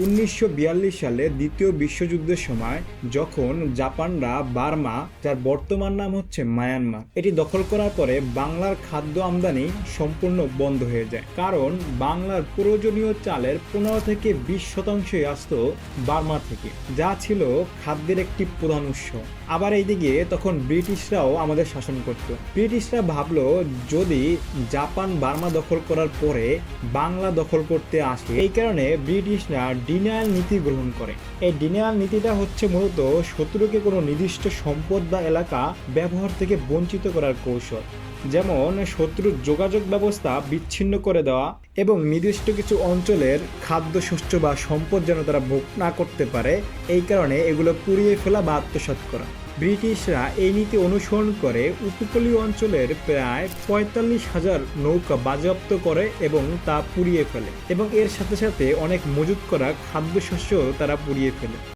1942 সালে দ্বিতীয় বিশ্বযুদ্ধের সময় যখন জাপানরা বার্মা, যার বর্তমান নাম হচ্ছে মায়ানমার, এটি দখল করার পরে বাংলার খাদ্য আমদানি সম্পূর্ণ বন্ধ হয়ে যায়। কারণ বাংলার প্রয়োজনীয় চালের 15 থেকে 20% আসত বার্মা থেকে, যা ছিল খাদ্যের একটি প্রধান উৎস। আবার এইদিকে তখন ব্রিটিশরাও আমাদের শাসন করত। ব্রিটিশরা ভাবলো যদি জাপান বার্মা দখল করার পরে বাংলা দখল করতে আসে, এই কারণে ব্রিটিশরা ডিনায়াল নীতি গ্রহণ করে। এই ডিনায়াল নীতিটা হচ্ছে মূলত শত্রুকে কোনো নির্দিষ্ট সম্পদ বা এলাকা ব্যবহার থেকে বঞ্চিত করার কৌশল। যেমন শত্রুর যোগাযোগ ব্যবস্থা বিচ্ছিন্ন করে দেওয়া এবং নির্দিষ্ট কিছু অঞ্চলের খাদ্যশস্য বা সম্পদ যেন তারা ভোগ না করতে পারে, এই কারণে এগুলো পুড়িয়ে ফেলা বা আত্মসাৎ করা। ব্রিটিশরা এই নীতি অনুসরণ করে উপকূলীয় অঞ্চলের প্রায় 45,000 নৌকা বাজেয়াপ্ত করে এবং তা পুড়িয়ে ফেলে, এবং এর সাথে সাথে অনেক মজুত করা খাদ্যশস্য তারা পুড়িয়ে ফেলে।